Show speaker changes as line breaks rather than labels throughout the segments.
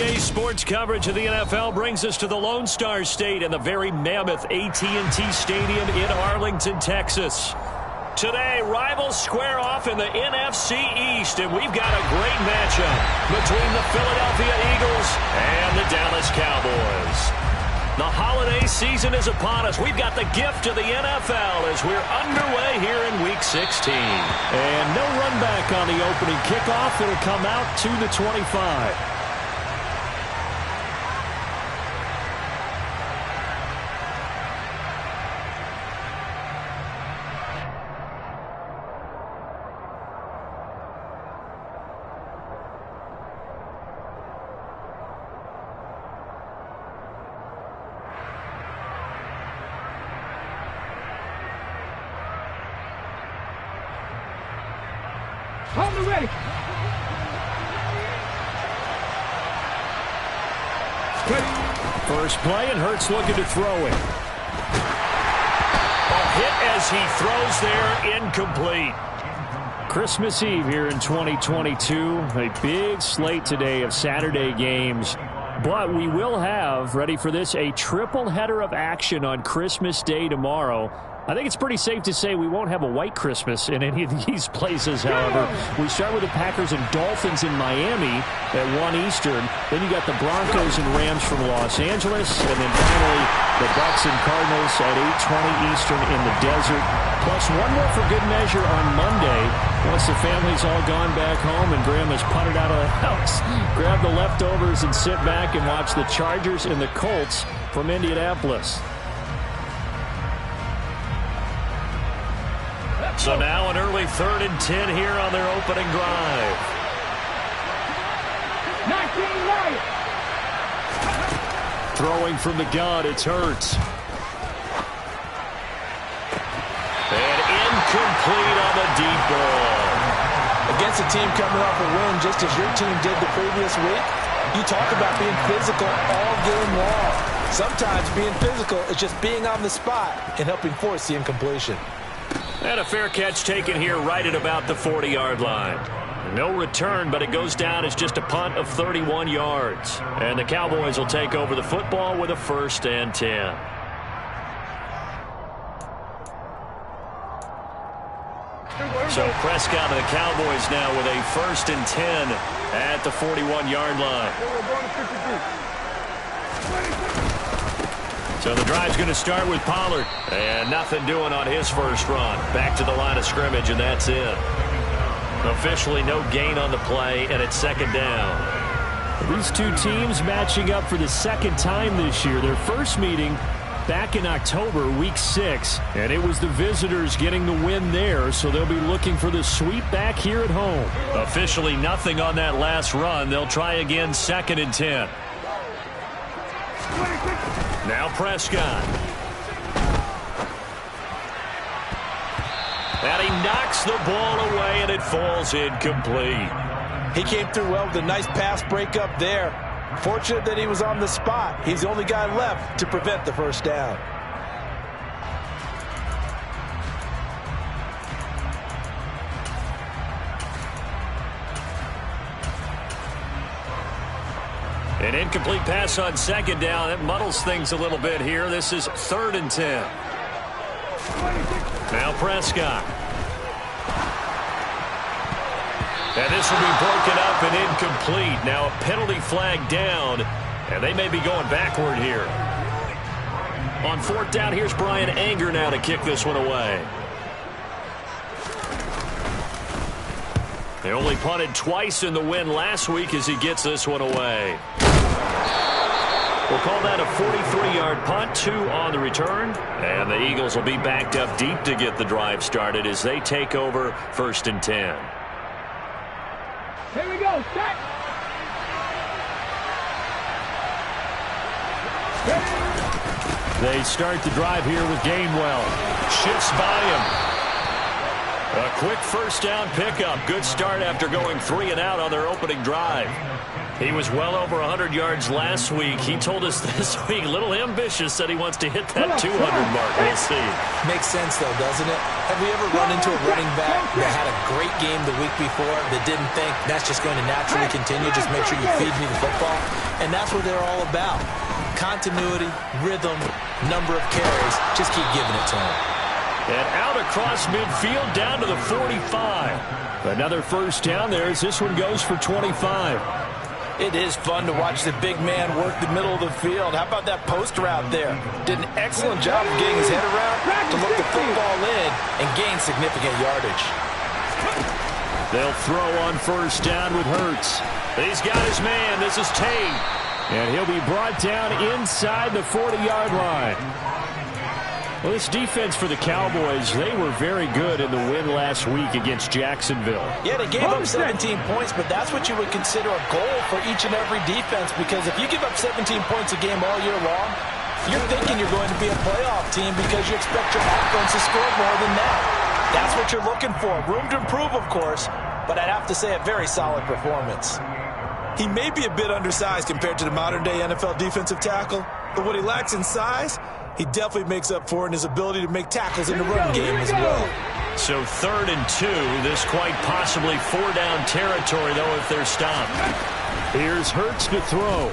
NBA sports coverage of the NFL brings us to the Lone Star State and the very mammoth AT&T Stadium in Arlington, Texas. Today, rivals square off in the NFC East, and we've got a great matchup between the Philadelphia Eagles and the Dallas Cowboys. The holiday season is upon us. We've got the gift of the NFL as we're underway here in Week 16. And no run back on the opening kickoff. It'll come out to the 25.
Ready.
First play, and Hurts looking to throw it. A hit as he throws there, incomplete. Christmas Eve here in 2022. A big slate today of Saturday games. But we will have, ready for this, a triple header of action on Christmas Day tomorrow. I think it's pretty safe to say we won't have a white Christmas in any of these places, however. We start with the Packers and Dolphins in Miami at 1 Eastern. Then you got the Broncos and Rams from Los Angeles. And then finally, the Bucs and Cardinals at 8:20 Eastern in the desert. Plus one more for good measure on Monday. Once the family's all gone back home and Grandma's puttered out of the house, grab the leftovers and sit back and watch the Chargers and the Colts from Indianapolis. So now an early 3rd and 10 here on their opening drive.
19-9.
Throwing from the gun, it's Hurts. And incomplete on the deep ball.
Against a team coming off a win just as your team did the previous week, you talk about being physical all game long. Sometimes being physical is just being on the spot and helping force the incompletion.
And a fair catch taken here right at about the 40-yard line. No return, but it goes down as just a punt of 31 yards. And the Cowboys will take over the football with a 1st and 10. So Prescott and the Cowboys now with a 1st and 10 at the 41-yard line. So the drive's going to start with Pollard. And nothing doing on his first run. Back to the line of scrimmage, and that's it. Officially no gain on the play, and it's 2nd down. These two teams matching up for the 2nd time this year. Their first meeting back in October, Week 6. And it was the visitors getting the win there, so they'll be looking for the sweep back here at home. Officially nothing on that last run. They'll try again 2nd and 10. Now Prescott. And he knocks the ball away, and it falls incomplete.
He came through well with a nice pass breakup there. Fortunate that he was on the spot. He's the only guy left to prevent the first down.
An incomplete pass on 2nd down. It muddles things a little bit here. This is 3rd and 10. Now Prescott. And this will be broken up and incomplete. Now a penalty flag down, and they may be going backward here. On 4th down, here's Brian Anger now to kick this one away. They only punted twice in the win last week as he gets this one away. We'll call that a 43-yard punt, 2 on the return. And the Eagles will be backed up deep to get the drive started as they take over 1st and 10.
Here we go. Set.
They start the drive here with Gainwell. Shifts by him. A quick first down pickup. Good start after going 3 and out on their opening drive. He was well over 100 yards last week. He told us this week, a little ambitious, said he wants to hit that 200 mark. We'll see.
Makes sense, though, doesn't it? Have we ever run into a running back that had a great game the week before that didn't think that's just going to naturally continue? Just make sure you feed me the football. And that's what they're all about. Continuity, rhythm, number of carries. Just keep giving it to him.
And out across midfield down to the 45. Another first down there as this one goes for 25.
It is fun to watch the big man work the middle of the field. How about that post route there? Did an excellent job of getting his head around to look the football in and gain significant yardage.
They'll throw on first down with Hurts. He's got his man. This is Tate. And he'll be brought down inside the 40-yard line. Well, this defense for the Cowboys, they were very good in the win last week against Jacksonville.
Yeah, they gave up 17 points, but that's what you would consider a goal for each and every defense, because if you give up 17 points a game all year long, you're thinking you're going to be a playoff team because you expect your offense to score more than that. That's what you're looking for. Room to improve, of course, but I'd have to say a very solid performance. He may be a bit undersized compared to the modern-day NFL defensive tackle, but what he lacks in size, he definitely makes up for in his ability to make tackles in the run game as well.
So 3rd and 2, this quite possibly 4-down territory, though, if they're stopped. Here's Hurts to throw.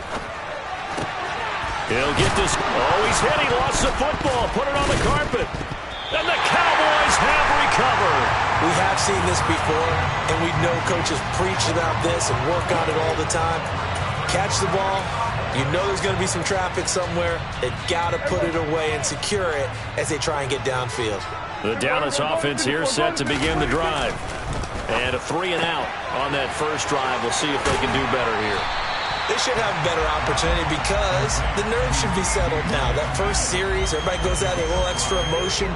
He'll get this. Oh, he's hit. He lost the football. Put it on the carpet. And the Cowboys have recovered.
We have seen this before, and we know coaches preach about this and work on it all the time. Catch the ball. You know there's going to be some traffic somewhere. They've got to put it away and secure it as they try and get downfield.
The Dallas offense here set to begin the drive. And a 3 and out on that first drive. We'll see if they can do better here.
They should have a better opportunity because the nerves should be settled now. That first series, everybody goes out with a little extra emotion.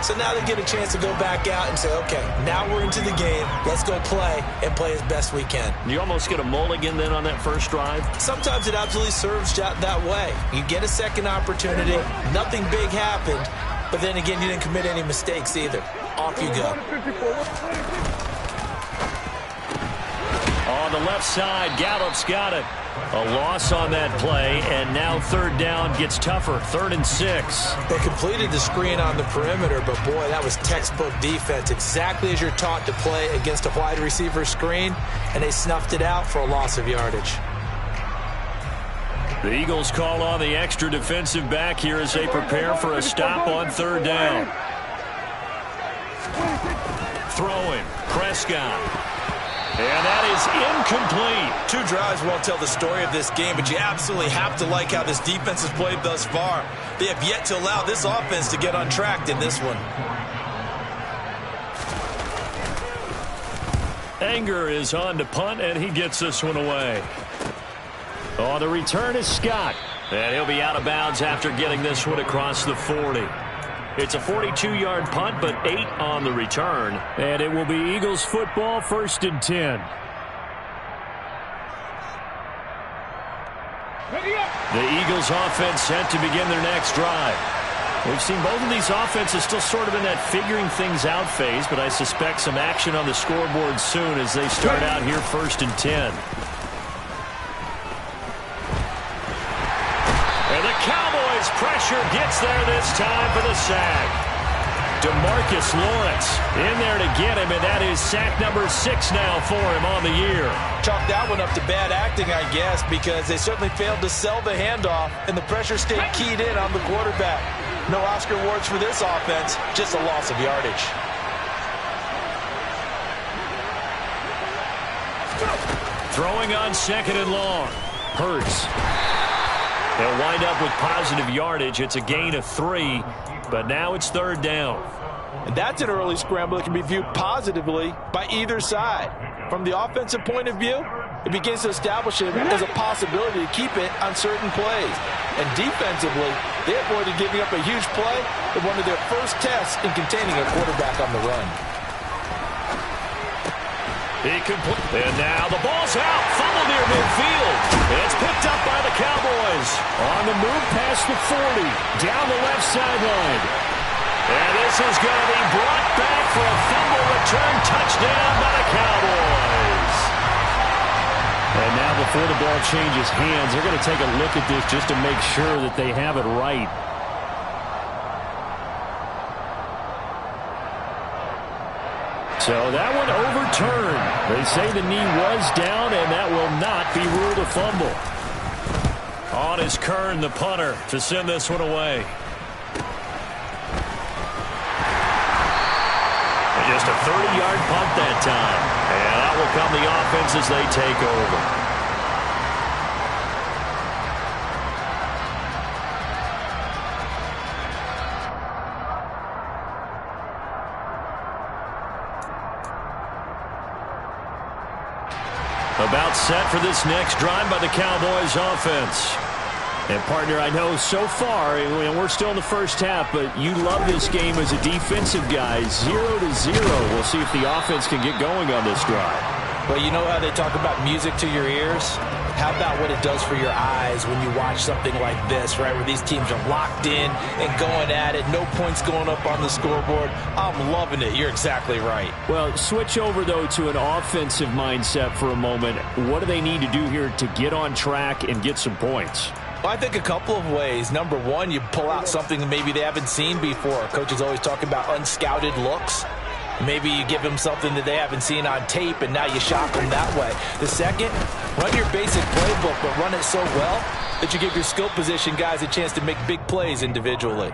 So now they get a chance to go back out and say, okay, now we're into the game. Let's go play and play as best we can.
You almost get a mulligan then on that first drive?
Sometimes it absolutely serves that way. You get a second opportunity. Nothing big happened. But then again, you didn't commit any mistakes either. Off you go.
On the left side, Gallup's got it. A loss on that play, and now 3rd down gets tougher. 3rd and 6.
They completed the screen on the perimeter, but boy, that was textbook defense. Exactly as you're taught to play against a wide receiver screen, and they snuffed it out for a loss of yardage.
The Eagles call on the extra defensive back here as they prepare for a stop on 3rd down. Throwing, Prescott. And that is incomplete.
2 drives won't tell the story of this game, but you absolutely have to like how this defense has played thus far. They have yet to allow this offense to get untracked in this one.
Anger is on to punt, and he gets this one away. On the return is Scott. And he'll be out of bounds after getting this one across the 40. It's a 42-yard punt, but 8 on the return. And it will be Eagles football, 1st and 10. The Eagles offense set to begin their next drive. We've seen both of these offenses still sort of in that figuring things out phase, but I suspect some action on the scoreboard soon as they start out here 1st and 10. Cowboys pressure gets there this time for the sack. DeMarcus Lawrence in there to get him, and that is sack number 6 now for him on the year.
Chalk that one up to bad acting, I guess, because they certainly failed to sell the handoff, and the pressure stayed keyed in on the quarterback. No Oscar awards for this offense, just a loss of yardage.
Throwing on 2nd and long. Hurts. They'll wind up with positive yardage. It's a gain of 3, but now it's 3rd down.
And that's an early scramble that can be viewed positively by either side. From the offensive point of view, it begins to establish it as a possibility to keep it on certain plays. And defensively, they avoided giving up a huge play in one of their first tests in containing a quarterback on the run.
And now the ball's out. Fumble near midfield. It's picked up by the Cowboys. On the move past the 40. Down the left sideline. And this is going to be brought back for a fumble return touchdown by the Cowboys. And now before the ball changes hands, they're going to take a look at this just to make sure that they have it right. So that one overturned. They say the knee was down, and that will not be ruled a fumble. On is Kern, the punter, to send this one away. And just a 30-yard punt that time. And out will come the offense as they take over. About set for this next drive by the Cowboys offense. And, partner, I know so far, and we're still in the first half, but you love this game as a defensive guy. 0-0. We'll see if the offense can get going on this drive.
Well, you know how they talk about music to your ears? How about what it does for your eyes when you watch something like this, right, where these teams are locked in and going at it, no points going up on the scoreboard? I'm loving it. You're exactly right.
Well, switch over, though, to an offensive mindset for a moment. What do they need to do here to get on track and get some points?
Well, I think a couple of ways. Number one, you pull out something that maybe they haven't seen before. Coach is always talking about unscouted looks. Maybe you give them something that they haven't seen on tape, and now you shock them that way. The second, run your basic playbook, but run it so well that you give your skill position guys a chance to make big plays individually.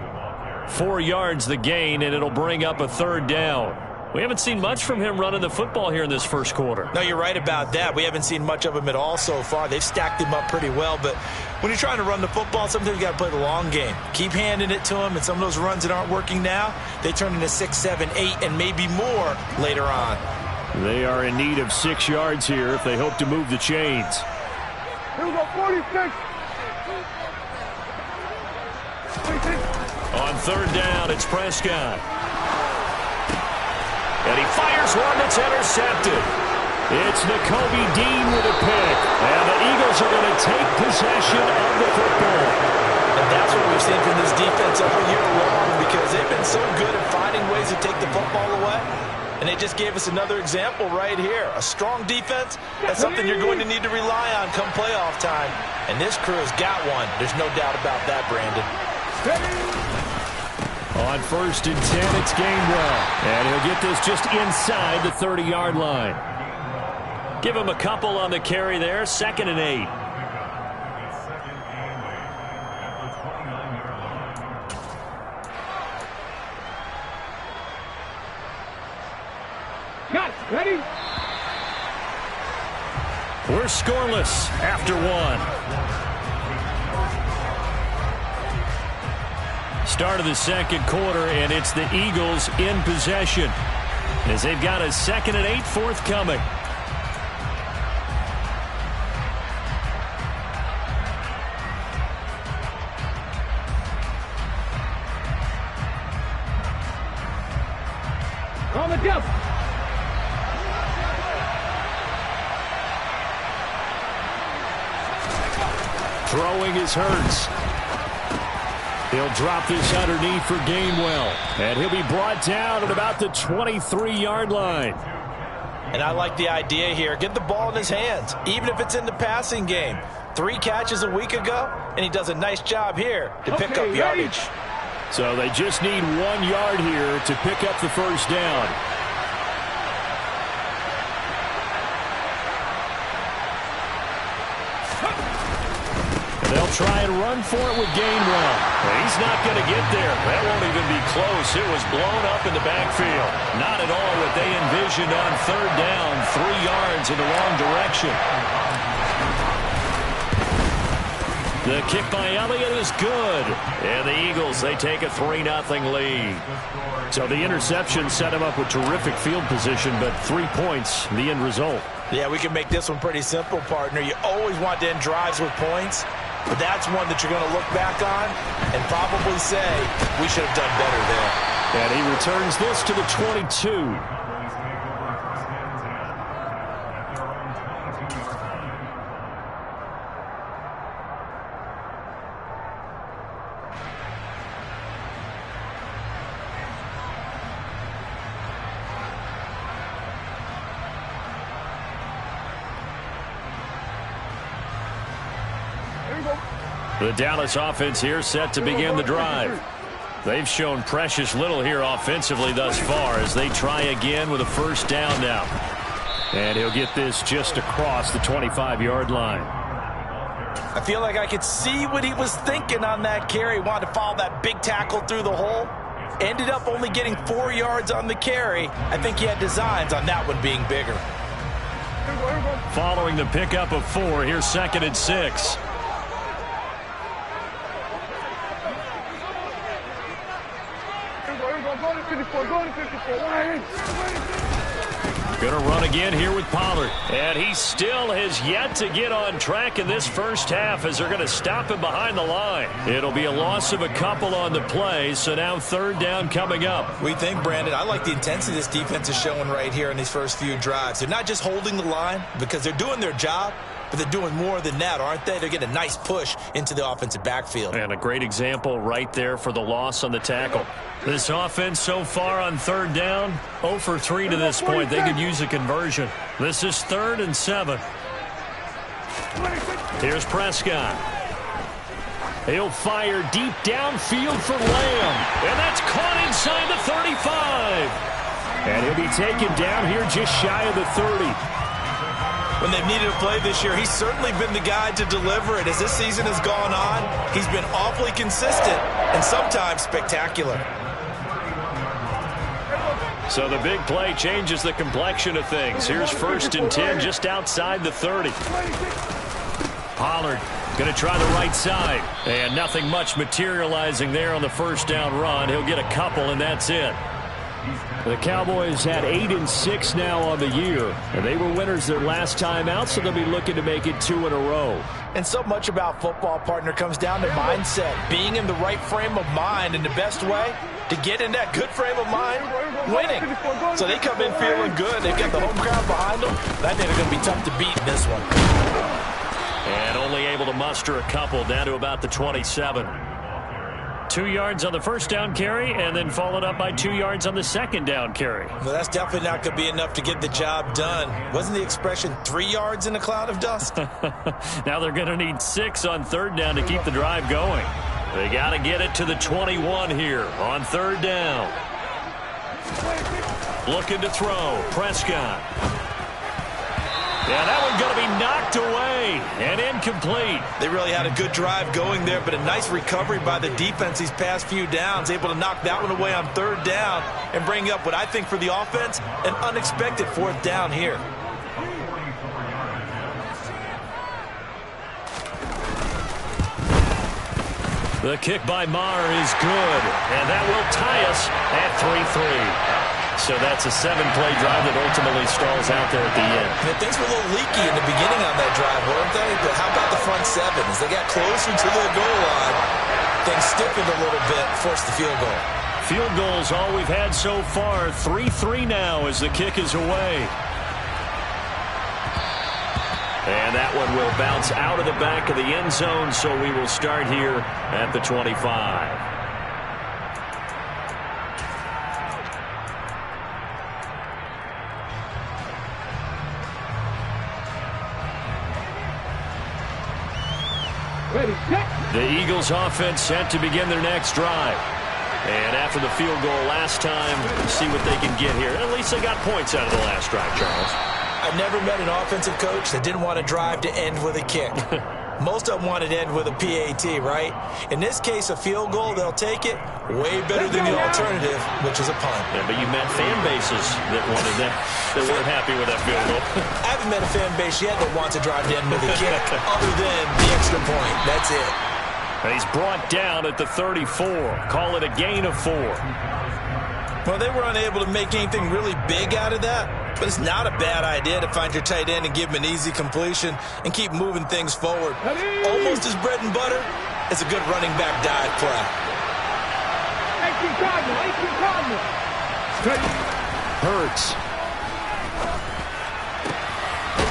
4 yards the gain, and it'll bring up a third down. We haven't seen much from him running the football here in this first quarter.
No, you're right about that. We haven't seen much of him at all so far. They've stacked him up pretty well, but when you're trying to run the football, sometimes you got to play the long game. Keep handing it to him, and some of those runs that aren't working now, they turn into 6, 7, 8, and maybe more later on.
They are in need of 6 yards here if they hope to move the chains.
Here we go, 46.
On third down, it's Prescott. And he fires one that's intercepted. It's Nakobe Dean with a pick. And the Eagles are going to take possession of the football.
And that's what we've seen from this defense all year long, because they've been so good at finding ways to take the football away. And they just gave us another example right here. A strong defense, that's something you're going to need to rely on come playoff time. And this crew has got one. There's no doubt about that, Brandon.
On 1st and 10, it's Gainwell. And he'll get this just inside the 30-yard line. Give him a couple on the carry there. 2nd and 8.
Got it. Ready?
We're scoreless after 1. Start of the second quarter, and it's the Eagles in possession as they've got a 2nd and 8 forthcoming.
On the jump.
Throwing is Hurts. He'll drop this underneath for Gainwell. And he'll be brought down at about the 23-yard line.
And I like the idea here. Get the ball in his hands, even if it's in the passing game. 3 catches a week ago, and he does a nice job here to pick up yardage.
So they just need 1 yard here to pick up the first down. They'll try and run for it with Gainwell. He's not going to get there. That won't even be close. It was blown up in the backfield. Not at all what they envisioned on third down. 3 yards in the wrong direction. The kick by Elliott is good. And the Eagles, they take a 3-0 lead. So the interception set him up with terrific field position, but 3 points, the end result.
Yeah, we can make this one pretty simple, partner. You always want to end drives with points, but that's one that you're going to look back on and probably say, we should have done better there.
And he returns this to the 22. The Dallas offense here set to begin the drive. They've shown precious little here offensively thus far as they try again with a first down now. And he'll get this just across the 25-yard line.
I feel like I could see what he was thinking on that carry. Wanted to follow that big tackle through the hole. Ended up only getting 4 yards on the carry. I think he had designs on that one being bigger.
Following the pickup of 4, here's 2nd and 6. Going to run again here with Pollard. And he still has yet to get on track in this first half as they're going to stop him behind the line. It'll be a loss of a couple on the play, so now 3rd down coming up.
We think, Brandon, I like the intensity this defense is showing right here in these first few drives. They're not just holding the line because they're doing their job, but they're doing more than that, aren't they? They're getting a nice push into the offensive backfield.
And a great example right there for the loss on the tackle. This offense so far on 3rd down, 0 for 3 to this point. They could use a conversion. This is 3rd and 7. Here's Prescott. He'll fire deep downfield for Lamb. And that's caught inside the 35. And he'll be taken down here just shy of the 30.
When they've needed a play this year, he's certainly been the guy to deliver it. As this season has gone on, he's been awfully consistent and sometimes spectacular.
So the big play changes the complexion of things. Here's 1st and 10 just outside the 30. Pollard going to try the right side. And nothing much materializing there on the first down run. He'll get a couple, and that's it. The Cowboys had 8 and 6 now on the year, and they were winners their last time out, so they'll be looking to make it 2 in a row.
And so much about football, partner, comes down to mindset, being in the right frame of mind, and the best way to get in that good frame of mind, winning. So they come in feeling good. They've got the home crowd behind them. I think they're going to be tough to beat in this one.
And only able to muster a couple down to about the 27. 2 yards on the first down carry, and then followed up by 2 yards on the second down carry.
Well, that's definitely not going to be enough to get the job done. Wasn't the expression 3 yards in a cloud of dust?
Now they're going to need 6 on 3rd down to keep the drive going. They got to get it to the 21 here on 3rd down. Looking to throw. Prescott. Yeah, that one's going to be knocked away and incomplete.
They really had a good drive going there, but a nice recovery by the defense these past few downs, able to knock that one away on 3rd down and bring up what I think for the offense, an unexpected 4th down here.
The kick by Maher is good, and that will tie us at 3-3. So that's a 7-play drive that ultimately stalls out there at the end.
And things were a little leaky in the beginning on that drive, weren't they? But how about the front 7? As they got closer to the goal line, things stiffened a little bit, forced the field goal.
Field goals all we've had so far. 3-3 now as the kick is away. And that one will bounce out of the back of the end zone, so we will start here at the 25. The Eagles offense set to begin their next drive. And after the field goal last time, see what they can get here. At least they got points out of the last drive, Charles.
I've never met an offensive coach that didn't want a drive to end with a kick. Most of them want it to end with a PAT, right? In this case, a field goal, they'll take it. Way better than the alternative, which is a punt.
Yeah, but you met fan bases that wanted that, that weren't happy with that field goal.
I haven't met a fan base yet that wants a drive to end with a kick, other than the extra point. That's it.
And he's brought down at the 34. Call it a gain of 4.
Well, they were unable to make anything really big out of that. But it's not a bad idea to find your tight end and give him an easy completion and keep moving things forward. Almost as bread and butter as a good running back dive play.
Hurts.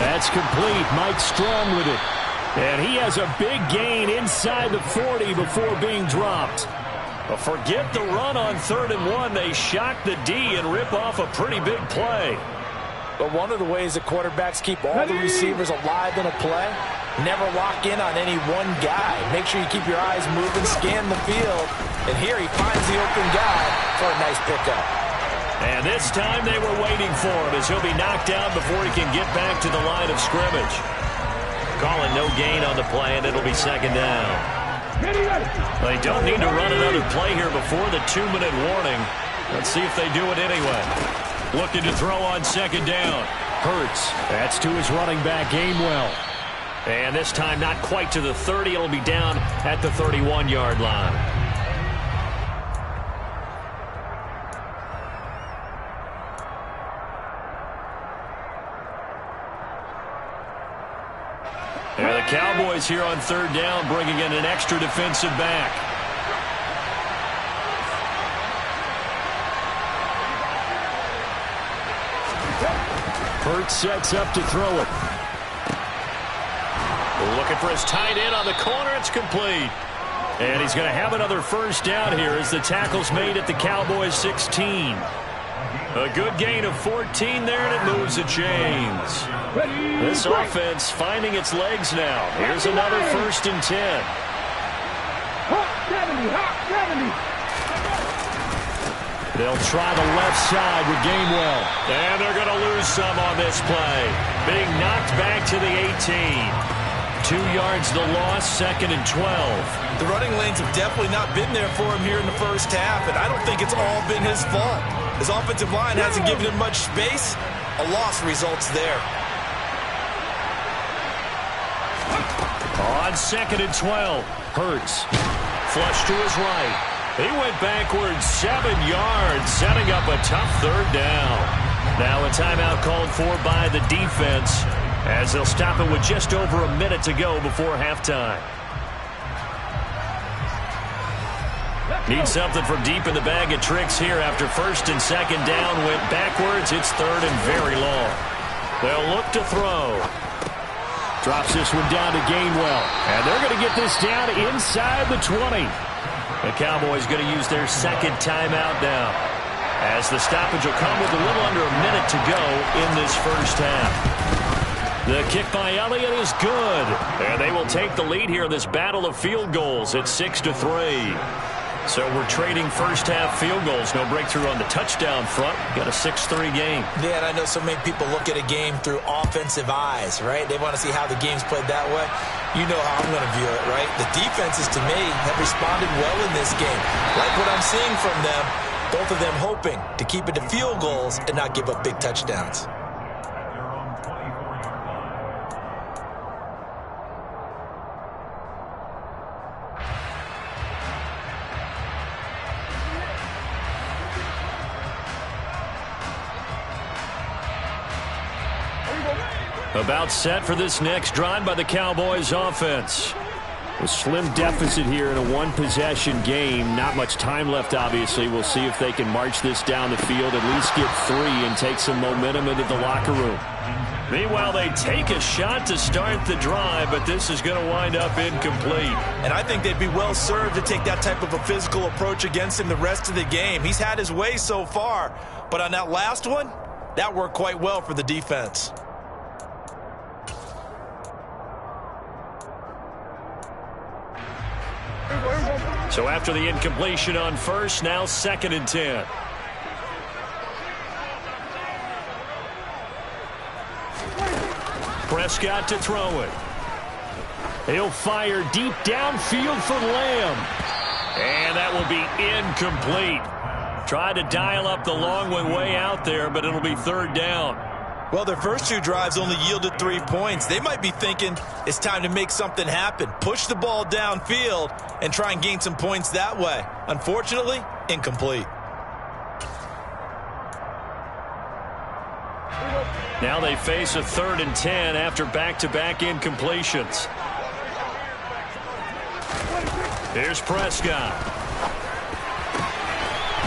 That's complete. Mike Strong with it. And he has a big gain inside the 40 before being dropped. But forget the run on 3rd and 1. They shock the D and rip off a pretty big play.
But one of the ways that quarterbacks keep all the receivers alive in a play, never lock in on any one guy. Make sure you keep your eyes moving, scan the field. And here he finds the open guy for a nice pickup.
And this time they were waiting for him as he'll be knocked down before he can get back to the line of scrimmage. Calling no gain on the play, and it'll be second down. They don't need to run another play here before the 2-minute warning. Let's see if they do it anyway. Looking to throw on second down. Hurts. That's to his running back, Gainwell. And this time not quite to the 30. It'll be down at the 31-yard line. And the Cowboys here on third down, bringing in an extra defensive back. Hurts sets up to throw it. Looking for his tight end on the corner. It's complete. And he's going to have another first down here as the tackle's made at the Cowboys 16. A good gain of 14 there, and it moves the chains. This offense finding its legs now. Here's another 1st and 10. They'll try the left side with Gainwell. And they're going to lose some on this play. Being knocked back to the 18. 2 yards the loss, 2nd and 12.
The running lanes have definitely not been there for him here in the first half, and I don't think it's all been his fault. His offensive line hasn't given him much space. A loss results there.
On 2nd and 12, Hurts. Flush to his right. He went backwards 7 yards, setting up a tough third down. Now a timeout called for by the defense, as they'll stop it with just over a minute to go before halftime. Need something from deep in the bag of tricks here after 1st and 2nd down. Went backwards. It's 3rd and very long. They'll look to throw. Drops this one down to Gainwell. And they're going to get this down inside the 20. The Cowboys going to use their 2nd timeout now, as the stoppage will come with a little under a minute to go in this first half. The kick by Elliott is good. And they will take the lead here in this battle of field goals at 6-3. So we're trading first half field goals. No breakthrough on the touchdown front. Got a 6-3 game.
Yeah, and I know so many people look at a game through offensive eyes, right? They want to see how the game's played that way. You know how I'm going to view it, right? The defenses, to me, have responded well in this game. Like what I'm seeing from them, both of them hoping to keep it to field goals and not give up big touchdowns.
About set for this next drive by the Cowboys offense. A slim deficit here in a one-possession game. Not much time left, obviously. We'll see if they can march this down the field, at least get 3, and take some momentum into the locker room. Meanwhile, they take a shot to start the drive, but this is going to wind up incomplete.
And I think they'd be well served to take that type of a physical approach against him the rest of the game. He's had his way so far, but on that last one, that worked quite well for the defense.
So after the incompletion on first, now 2nd and 10. Prescott to throw it. He'll fire deep downfield for Lamb. And that will be incomplete. Tried to dial up the long one way out there, but it'll be 3rd down.
Well, their first 2 drives only yielded 3 points. They might be thinking it's time to make something happen. Push the ball downfield and try and gain some points that way. Unfortunately, incomplete.
Now they face a 3rd and 10 after back-to-back incompletions. Here's Prescott.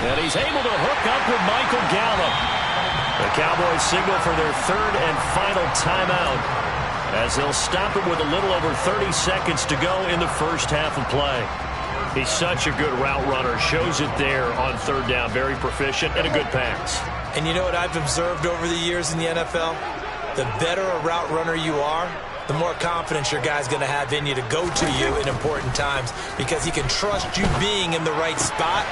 And he's able to hook up with Michael Gallup. The Cowboys signal for their 3rd and final timeout, as they'll stop it with a little over 30 seconds to go in the first half of play. He's such a good route runner. Shows it there on 3rd down. Very proficient and a good pass.
And you know what I've observed over the years in the NFL? The better a route runner you are, the more confidence your guy's going to have in you to go to you in important times because he can trust you being in the right spot,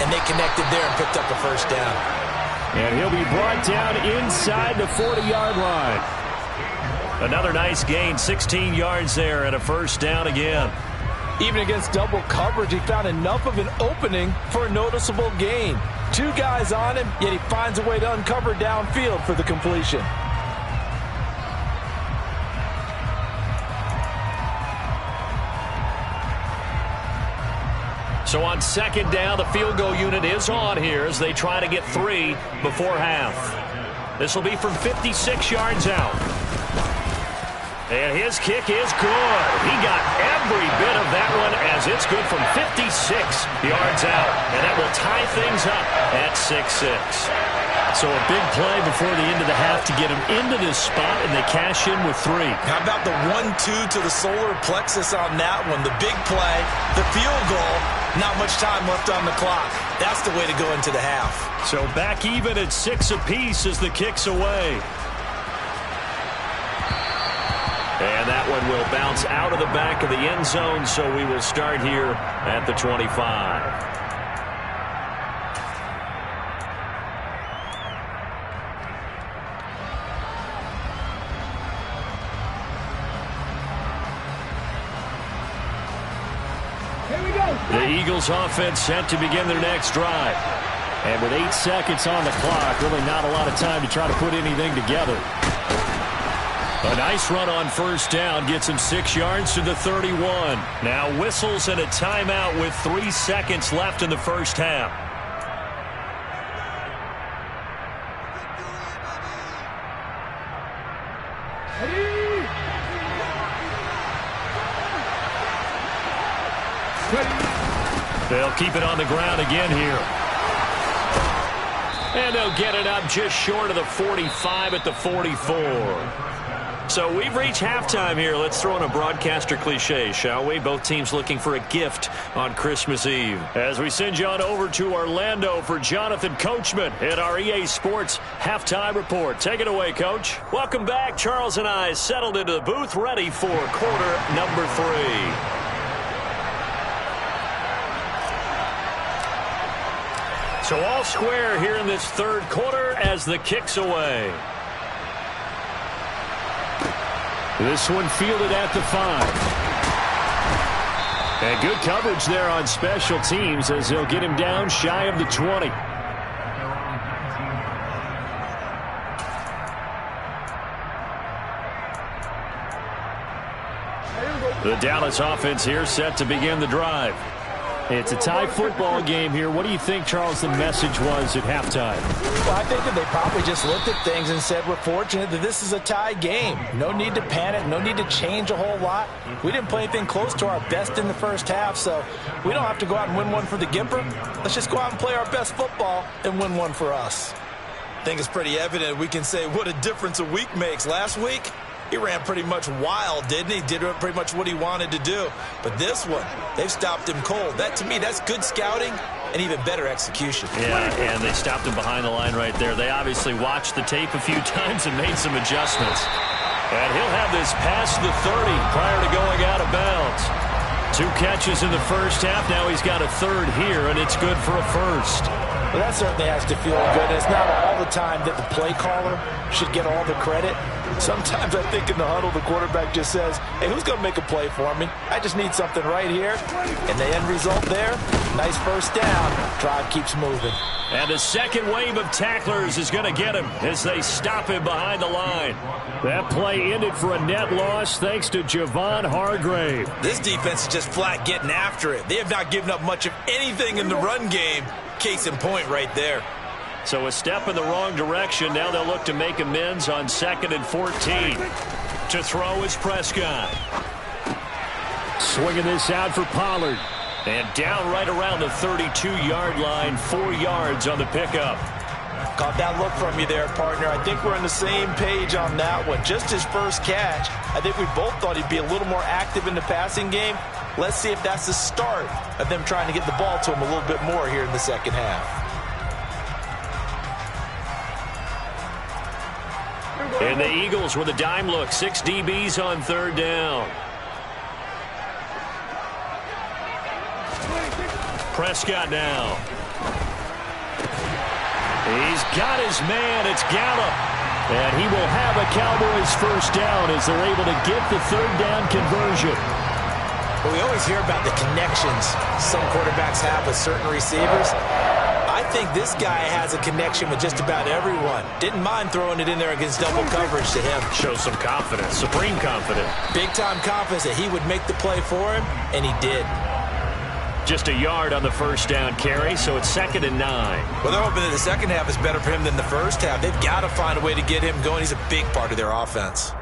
and they connected there and picked up a first down.
And he'll be brought down inside the 40-yard line. Another nice gain, 16 yards there and a first down again.
Even against double coverage, he found enough of an opening for a noticeable gain. 2 guys on him, yet he finds a way to uncover downfield for the completion.
So on second down, the field goal unit is on here as they try to get 3 before half. This will be from 56 yards out. And his kick is good. He got every bit of that one as it's good from 56 yards out. And that will tie things up at 6-6. So a big play before the end of the half to get him into this spot, and they cash in with 3.
How about the 1-2 to the solar plexus on that one? The big play, the field goal, not much time left on the clock. That's the way to go into the half.
So back even at 6 apiece as the kick's away. And that one will bounce out of the back of the end zone, so we will start here at the 25.
Here we go.
The Eagles offense set to begin their next drive. And with 8 seconds on the clock, really not a lot of time to try to put anything together. A nice run on first down gets him 6 yards to the 31. Now whistles and a timeout with 3 seconds left in the first half. They'll keep it on the ground again here. And they'll get it up just short of the 45 at the 44. So we've reached halftime here. Let's throw in a broadcaster cliche, shall we? Both teams looking for a gift on Christmas Eve. As we send you on over to Orlando for Jonathan Coachman at our EA Sports Halftime Report. Take it away, Coach. Welcome back. Charles and I settled into the booth, ready for quarter number 3. So all square here in this third quarter as the kick's away. This one fielded at the 5. And good coverage there on special teams as they'll get him down shy of the 20. The Dallas offense here set to begin the drive. It's a tie football game here. What do you think, Charles, the message was at halftime?
Well, I think that they probably just looked at things and said, we're fortunate that this is a tie game. No need to panic. No need to change a whole lot. We didn't play anything close to our best in the first half, so we don't have to go out and win one for the Gipper. Let's just go out and play our best football and win one for us. I think it's pretty evident we can say what a difference a week makes. Last week, he ran pretty much wild, didn't he? Did pretty much what he wanted to do. But this one, they've stopped him cold. That, to me, that's good scouting and even better execution.
Yeah, and they stopped him behind the line right there. They obviously watched the tape a few times and made some adjustments. And he'll have this past the 30 prior to going out of bounds. 2 catches in the first half. Now he's got a third here, and it's good for a first.
Well, that certainly has to feel good. It's not all the time that the play caller should get all the credit. Sometimes I think in the huddle, the quarterback just says, hey, who's going to make a play for me? I just need something right here. And the end result there, nice first down. Drive keeps moving.
And a second wave of tacklers is going to get him as they stop him behind the line. That play ended for a net loss thanks to Javon Hargrave.
This defense is just flat getting after it. They have not given up much of anything in the run game. Case in point right there.
So a step in the wrong direction. Now they'll look to make amends on 2nd and 14. To throw is Prescott. Swinging this out for Pollard. And down right around the 32-yard line, 4 yards on the pickup.
Caught that look from you there, partner. I think we're on the same page on that one. Just his first catch. I think we both thought he'd be a little more active in the passing game. Let's see if that's the start of them trying to get the ball to him a little bit more here in the second half.
And the Eagles with a dime look. 6 DBs on third down. Prescott now. He's got his man. It's Gallup. And he will have a Cowboys first down as they're able to get the third down conversion.
Well, we always hear about the connections some quarterbacks have with certain receivers. I think this guy has a connection with just about everyone. Didn't mind throwing it in there against double coverage to him.
Shows some confidence, supreme confidence.
Big-time confidence that he would make the play for him, and he did.
Just a yard on the first down carry, so it's 2nd and 9.
Well, they're hoping that the second half is better for him than the first half. They've got to find a way to get him going. He's a big part of their offense.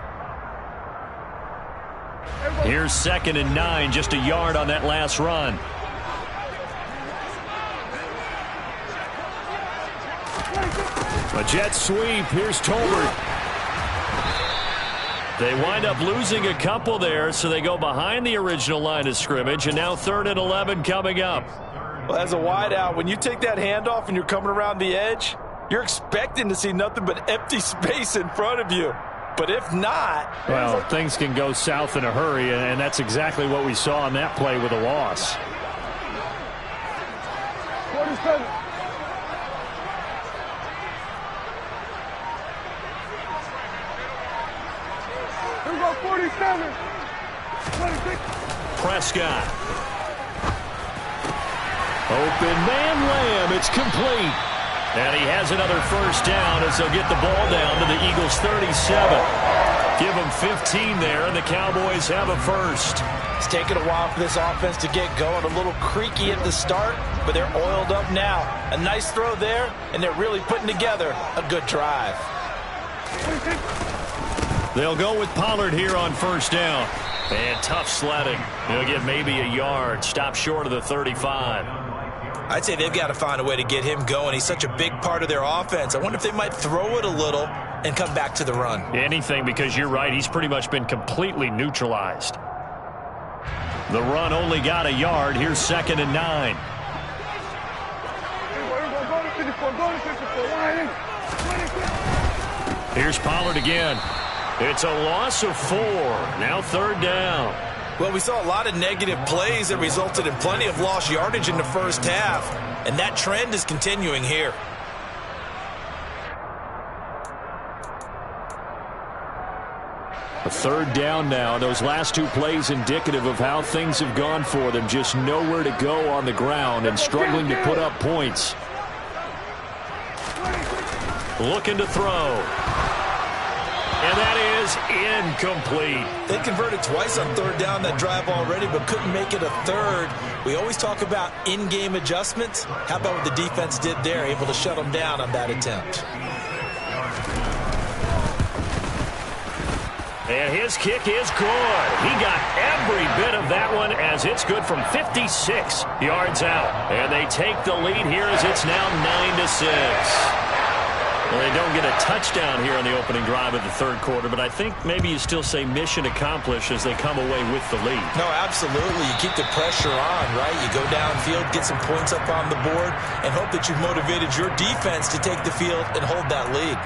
Here's 2nd and 9, just a yard on that last run. A jet sweep. Here's Tolbert. They wind up losing a couple there, so they go behind the original line of scrimmage, and now 3rd and 11 coming up.
Well, as a wideout, when you take that handoff and you're coming around the edge, you're expecting to see nothing but empty space in front of you. But if not...
Well, things can go south in a hurry, and that's exactly what we saw on that play with a loss.
47. Here we go, 47. 26.
Prescott. Open man Lamb. It's complete. And he has another first down as they'll get the ball down to the Eagles' 37. Give them 15 there, and the Cowboys have a first.
It's taken a while for this offense to get going. A little creaky at the start, but they're oiled up now. A nice throw there, and they're really putting together a good drive.
They'll go with Pollard here on first down. And tough sledding. He'll get maybe a yard. Stop short of the 35.
I'd say they've got to find a way to get him going. He's such a big part of their offense. I wonder if they might throw it a little and come back to the run.
Anything, because you're right. He's pretty much been completely neutralized. The run only got a yard. Here's 2nd and 9. Here's Pollard again. It's a loss of 4. Now 3rd down.
Well, we saw a lot of negative plays that resulted in plenty of lost yardage in the first half, and that trend is continuing here.
A 3rd down now. Those last 2 plays indicative of how things have gone for them. Just nowhere to go on the ground and struggling to put up points. Looking to throw. And that is incomplete.
They converted twice on 3rd down that drive already, but couldn't make it a 3rd. We always talk about in-game adjustments. How about what the defense did there, able to shut them down on that attempt?
And his kick is good. He got every bit of that one as it's good from 56 yards out. And they take the lead here as it's now 9-6. Well, they don't get a touchdown here on the opening drive of the 3rd quarter, but I think maybe you still say mission accomplished as they come away with the lead.
No, absolutely. You keep the pressure on, right? You go downfield, get some points up on the board, and hope that you've motivated your defense to take the field and hold that lead.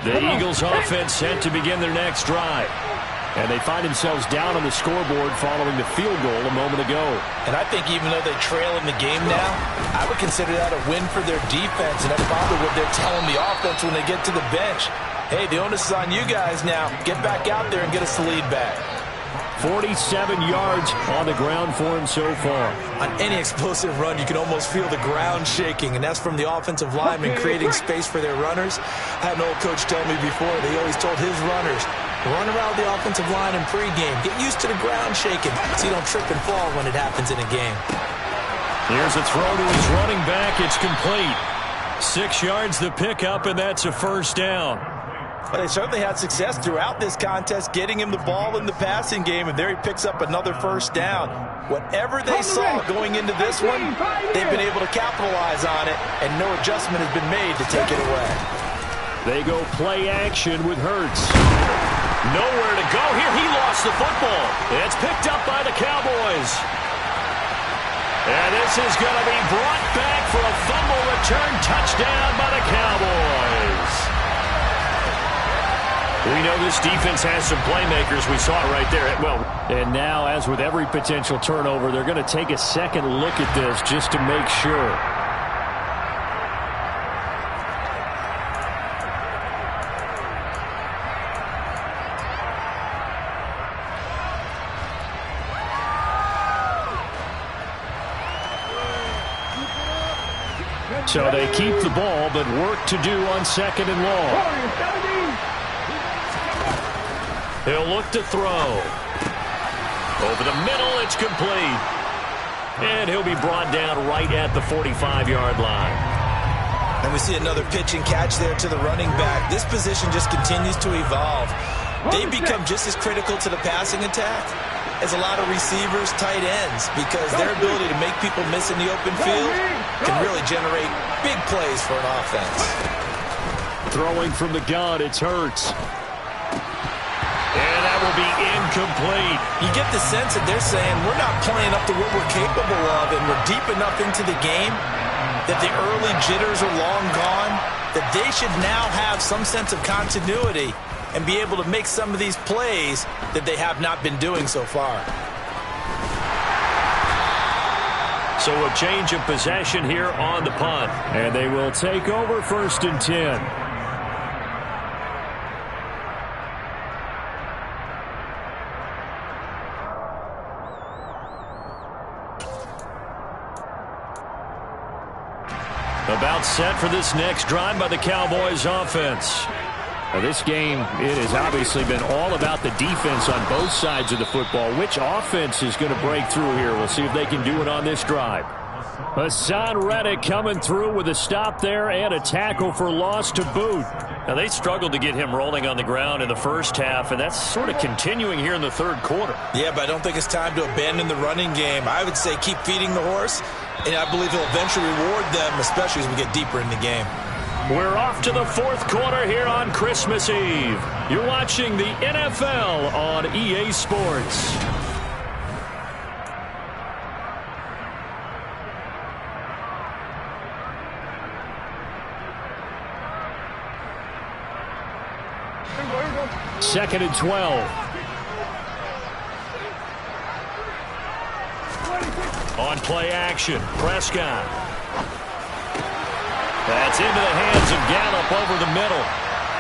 The Eagles offense set to begin their next drive. And they find themselves down on the scoreboard following the field goal a moment ago.
And I think even though they trail in the game now, I would consider that a win for their defense. And that's probably what they're telling the offense when they get to the bench. Hey, the onus is on you guys now. Get back out there and get us the lead back.
47 yards on the ground for him so far.
On any explosive run, you can almost feel the ground shaking, and that's from the offensive linemen creating space for their runners. I had an old coach tell me before, they always told his runners, run around the offensive line in pregame. Get used to the ground shaking so you don't trip and fall when it happens in a game.
Here's a throw to his running back. It's complete. 6 yards the pickup, and that's a first down.
Well, they certainly had success throughout this contest, getting him the ball in the passing game, and there he picks up another first down. Whatever they saw going into this one, they've been able to capitalize on it, and no adjustment has been made to take it away.
They go play action with Hurts. Nowhere to go here. He lost the football. It's picked up by the Cowboys. And this is going to be brought back for a fumble return touchdown by the Cowboys. We know this defense has some playmakers. We saw it right there. Well, and now, as with every potential turnover, they're going to take a second look at this just to make sure. So they keep the ball, but work to do on 2nd and long. He'll look to throw. Over the middle, it's complete. And he'll be brought down right at the 45-yard line.
And we see another pitch and catch there to the running back. This position just continues to evolve. They become just as critical to the passing attack as a lot of receivers, tight ends, because their ability to make people miss in the open field can really generate big plays for an offense.
Throwing from the gun, it's Hurts. And that will be incomplete.
You get the sense that they're saying we're not playing up to what we're capable of, and we're deep enough into the game that the early jitters are long gone, that they should now have some sense of continuity and be able to make some of these plays that they have not been doing so far.
So a change of possession here on the punt. And they will take over 1st and 10. About set for this next drive by the Cowboys offense. Now this game, it has obviously been all about the defense on both sides of the football. Which offense is going to break through here? We'll see if they can do it on this drive. Haason Reddick coming through with a stop there and a tackle for loss to boot. Now they struggled to get him rolling on the ground in the first half, and that's sort of continuing here in the 3rd quarter.
Yeah, but I don't think it's time to abandon the running game. I would say keep feeding the horse, and I believe he'll eventually reward them, especially as we get deeper in the game.
We're off to the 4th quarter here on Christmas Eve. You're watching the NFL on EA Sports. Second and 12. On play action, Prescott. That's into the hands of Gallup over the middle.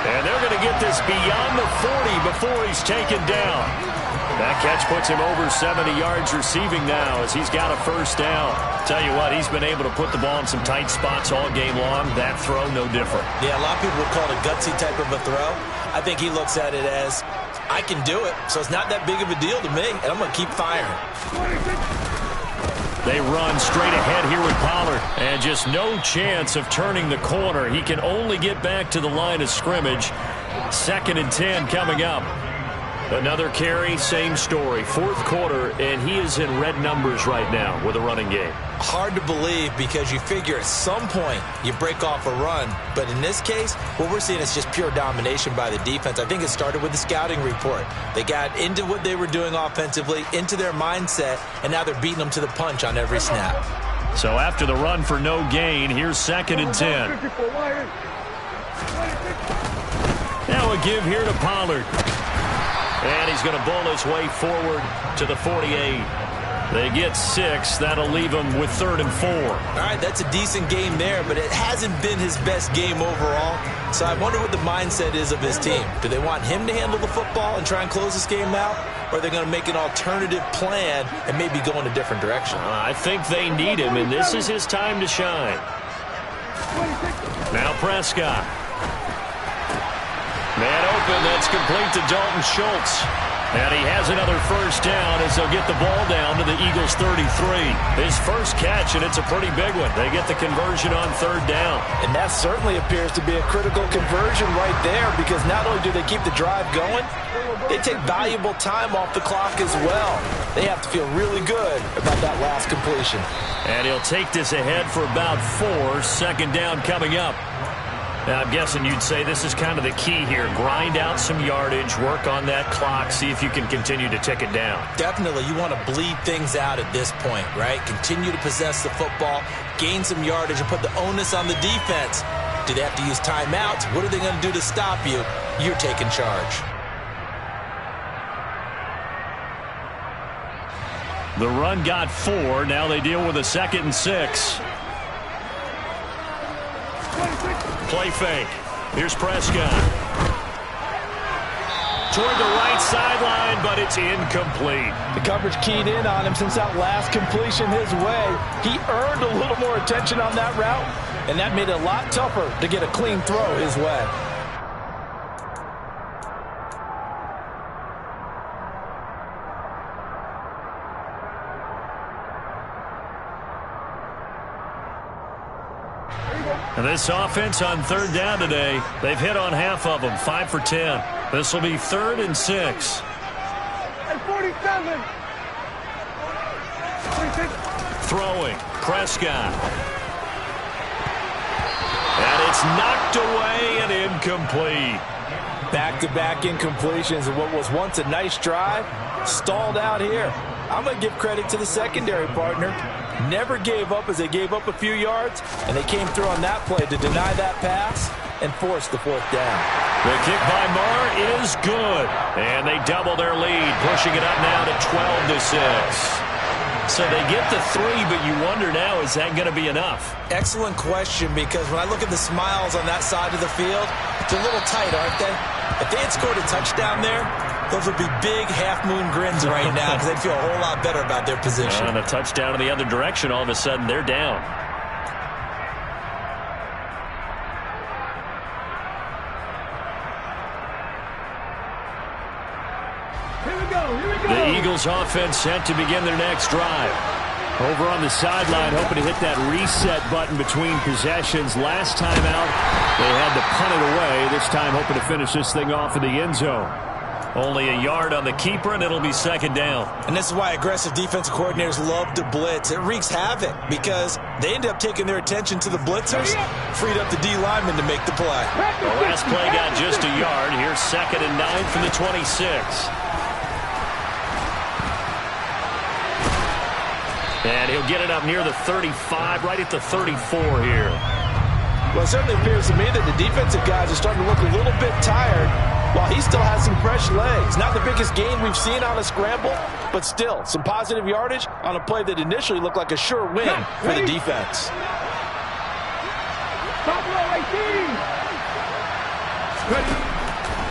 And they're going to get this beyond the 40 before he's taken down. That catch puts him over 70 yards receiving now as he's got a 1st down. Tell you what, he's been able to put the ball in some tight spots all game long. That throw, no different.
Yeah, a lot of people would call it a gutsy type of a throw. I think he looks at it as, I can do it, so it's not that big of a deal to me, and I'm going to keep firing.
They run straight ahead here with Pollard, and just no chance of turning the corner. He can only get back to the line of scrimmage. 2nd and 10 coming up. Another carry, same story. 4th quarter, and he is in red numbers right now with a running game.
Hard to believe because you figure at some point you break off a run. But in this case, what we're seeing is just pure domination by the defense. I think it started with the scouting report. They got into what they were doing offensively, into their mindset, and now they're beating them to the punch on every snap.
So after the run for no gain, here's 2nd and 10. Now a give here to Pollard. And he's going to bull his way forward to the 48. They get 6. That'll leave him with 3rd and 4.
All right, that's a decent game there, but it hasn't been his best game overall. So I wonder what the mindset is of his team. Do they want him to handle the football and try and close this game out? Or are they going to make an alternative plan and maybe go in a different direction?
I think they need him, and this is his time to shine. Now Prescott. Man open, that's complete to Dalton Schultz. And he has another 1st down as they'll get the ball down to the Eagles' 33. His first catch, and it's a pretty big one. They get the conversion on 3rd down.
And that certainly appears to be a critical conversion right there because not only do they keep the drive going, they take valuable time off the clock as well. They have to feel really good about that last completion.
And he'll take this ahead for about 4. 2nd down coming up. Now, I'm guessing you'd say this is kind of the key here. Grind out some yardage, work on that clock, see if you can continue to tick it down.
Definitely, you want to bleed things out at this point, right? Continue to possess the football, gain some yardage, and put the onus on the defense. Do they have to use timeouts? What are they going to do to stop you? You're taking charge.
The run got 4. Now they deal with a 2nd and 6. Play fake. Here's Prescott. Toward the right sideline, but it's incomplete.
The coverage keyed in on him since that last completion his way. He earned a little more attention on that route, and that made it a lot tougher to get a clean throw his way.
And this offense on 3rd down today, they've hit on half of them, 5 for 10. This will be 3rd and 6.
And 47.
Throwing, Prescott. And it's knocked away and incomplete.
Back-to-back incompletions of what was once a nice drive, stalled out here. I'm going to give credit to the secondary partner. Never gave up as they gave up a few yards, and they came through on that play to deny that pass and force the 4th down.
The kick by Marr is good, and they double their lead, pushing it up now to 12-6. So they get the 3, but you wonder now, is that going to be enough?
Excellent question, because when I look at the smiles on that side of the field, it's a little tight, aren't they? If they had scored a touchdown there, those would be big half-moon grins right now because they'd feel a whole lot better about their position.
And a touchdown in the other direction, all of a sudden they're down.
Here we go.
The Eagles offense set to begin their next drive. Over on the sideline, hoping to hit that reset button between possessions. Last time out, they had to punt it away. This time, hoping to finish this thing off in the end zone. Only a yard on the keeper, and it'll be 2nd down.
And this is why aggressive defensive coordinators love to blitz. It wreaks havoc because they end up taking their attention to the blitzers, freed up the D lineman to make the play.
The last play got just a yard. Here's 2nd and 9 from the 26. And he'll get it up near the 35, right at the 34 here.
Well, it certainly appears to me that the defensive guys are starting to look a little bit tired while he still has some fresh legs. Not the biggest gain we've seen on a scramble, but still some positive yardage on a play that initially looked like a sure win for the defense.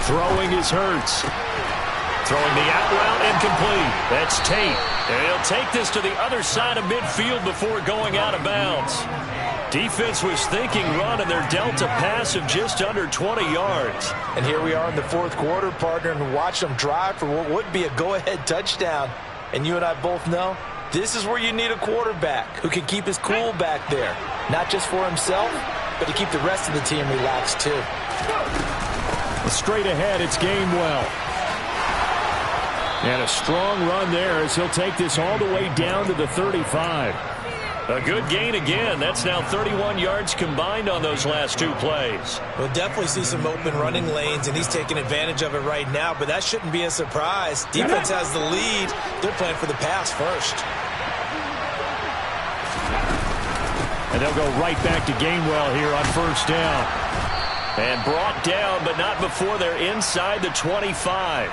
Throwing is Hurts. Throwing the out route incomplete. That's Tate. And he'll take this to the other side of midfield before going out of bounds. Defense was thinking run, and they're dealt a pass of just under 20 yards.
And here we are in the 4th quarter, partner, and watch them drive for what would be a go-ahead touchdown. And you and I both know this is where you need a quarterback who can keep his cool back there. Not just for himself, but to keep the rest of the team relaxed too.
Straight ahead, it's Gainwell. And a strong run there as he'll take this all the way down to the 35. A good gain again. That's now 31 yards combined on those last 2 plays.
We'll definitely see some open running lanes, and he's taking advantage of it right now, but that shouldn't be a surprise. Defense has the lead. They're playing for the pass first.
And they'll go right back to Gainwell here on 1st down. And brought down, but not before they're inside the 25.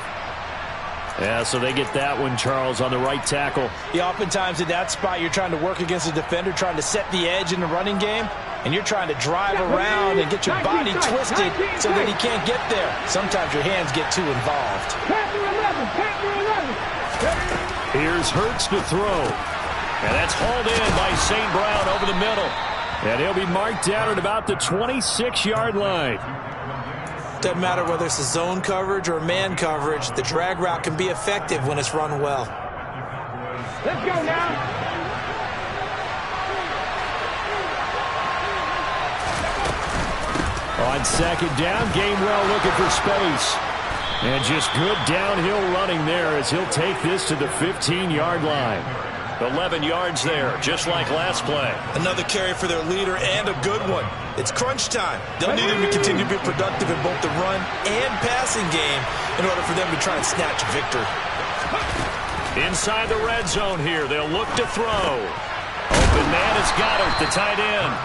Yeah, so they get that one, Charles, on the right tackle.
Yeah, oftentimes in that spot, you're trying to work against a defender, trying to set the edge in the running game, and you're trying to drive around and get your body twisted so that he can't get there. Sometimes your hands get too involved.
Here's Hurts to throw. And that's hauled in by St. Brown over the middle. And he'll be marked down at about the 26-yard line.
Doesn't matter whether it's a zone coverage or man coverage, the drag route can be effective when it's run well.
Let's go now.
On 2nd down, Gainwell looking for space. And just good downhill running there as he'll take this to the 15-yard line. 11 yards there, just like last play.
Another carry for their leader and a good one. It's crunch time. They'll need him to continue to be productive in both the run and passing game in order for them to try and snatch victory.
Inside the red zone here, they'll look to throw. Open man is Goddard, the tight end.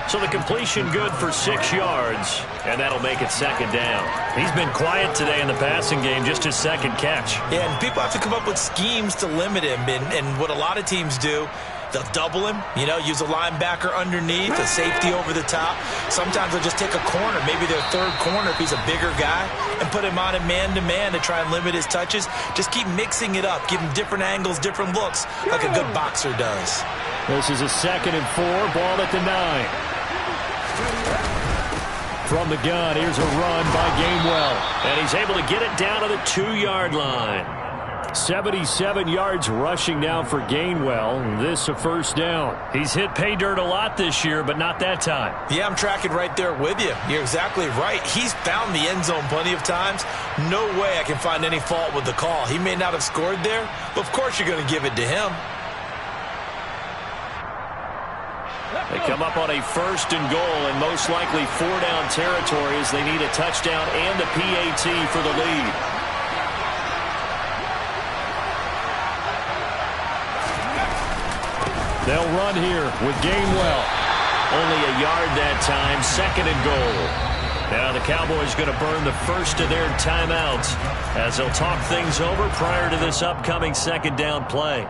So the completion good for 6 yards, and that'll make it second down. He's been quiet today in the passing game, just his second catch.
Yeah, and people have to come up with schemes to limit him, and what a lot of teams do, they'll double him, use a linebacker underneath, a safety over the top. Sometimes they'll just take a corner, maybe their third corner if he's a bigger guy, and put him on a man-to-man to try and limit his touches. Just keep mixing it up, give him different angles, different looks, like a good boxer does.
This is a 2nd and 4, ball at the 9. From the gun, here's a run by Gainwell. And he's able to get it down to the 2-yard line. 77 yards rushing now for Gainwell. This a first down. He's hit pay dirt a lot this year, but not that time.
Yeah, I'm tracking right there with you. You're exactly right. He's found the end zone plenty of times. No way I can find any fault with the call. He may not have scored there, but of course you're going to give it to him.
They come up on a 1st and goal, and most likely 4-down territory as they need a touchdown and a PAT for the lead. They'll run here with Gainwell. Only a yard that time, 2nd and goal. Now the Cowboys going to burn the first of their timeouts as they'll talk things over prior to this upcoming 2nd down play.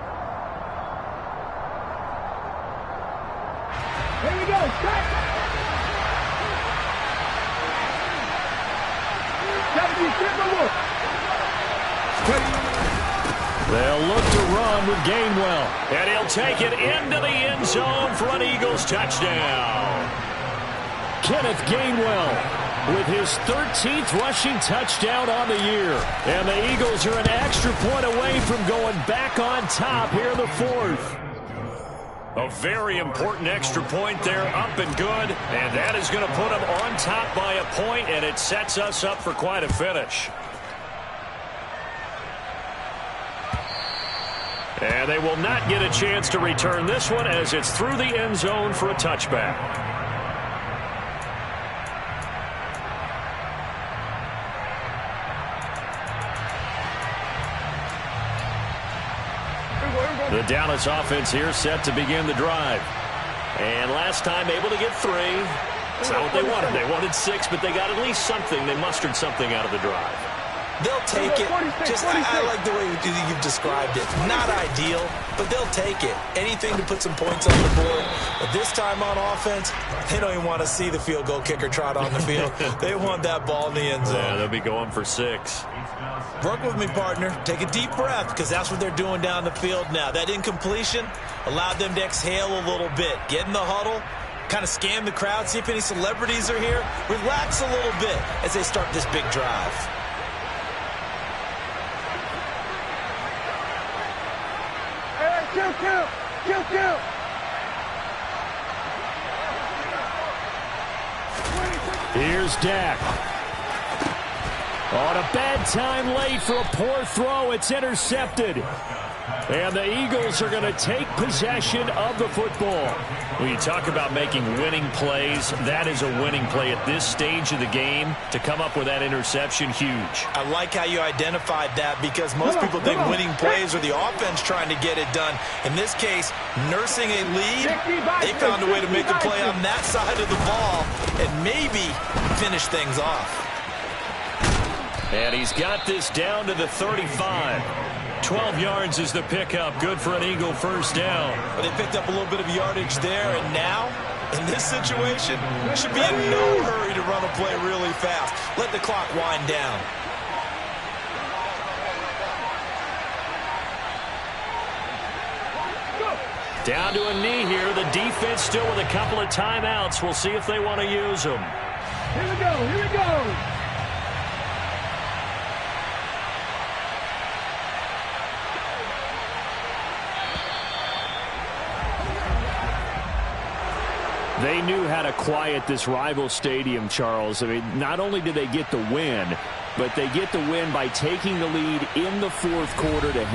Here we go. Cut.
They'll look to run with Gainwell. And he'll take it into the end zone for an Eagles touchdown. Kenneth Gainwell with his 13th rushing touchdown on the year. And the Eagles are an extra point away from going back on top here in the 4th. A very important extra point there, up and good. And that is going to put them on top by a point, and it sets us up for quite a finish. And they will not get a chance to return this one as it's through the end zone for a touchback. The Dallas offense here set to begin the drive. And last time able to get 3. That's not what they wanted. They wanted 6, but they got at least something. They mustered something out of the drive.
They'll take it. I like the way you've described it. Not ideal, but they'll take it. Anything to put some points on the board. But this time on offense, they don't even want to see the field goal kicker trot on the field. They want that ball in the end zone.
Yeah, they'll be going for 6.
Work with me, partner. Take a deep breath, because that's what they're doing down the field now. That incompletion allowed them to exhale a little bit. Get in the huddle, kind of scan the crowd, see if any celebrities are here. Relax a little bit as they start this big drive.
Kill.
Here's Dak. On a bad time late for a poor throw. It's intercepted. And the Eagles are going to take possession of the football. When you talk about making winning plays, that is a winning play at this stage of the game. To come up with that interception, huge.
I like how you identified that, because most people think winning plays are the offense trying to get it done. In this case, nursing a lead, they found a way to make a play on that side of the ball and maybe finish things off.
And he's got this down to the 35. 12 yards is the pickup. Good for an Eagle first down.
But they picked up a little bit of yardage there, and now, in this situation, should be in no hurry to run a play really fast. Let the clock wind down.
Down to a knee here. The defense still with a couple of timeouts. We'll see if they want to use them.
Here we go.
They knew how to quiet this rival stadium, Charles. I mean, not only did they get the win, but they get the win by taking the lead in the 4th quarter to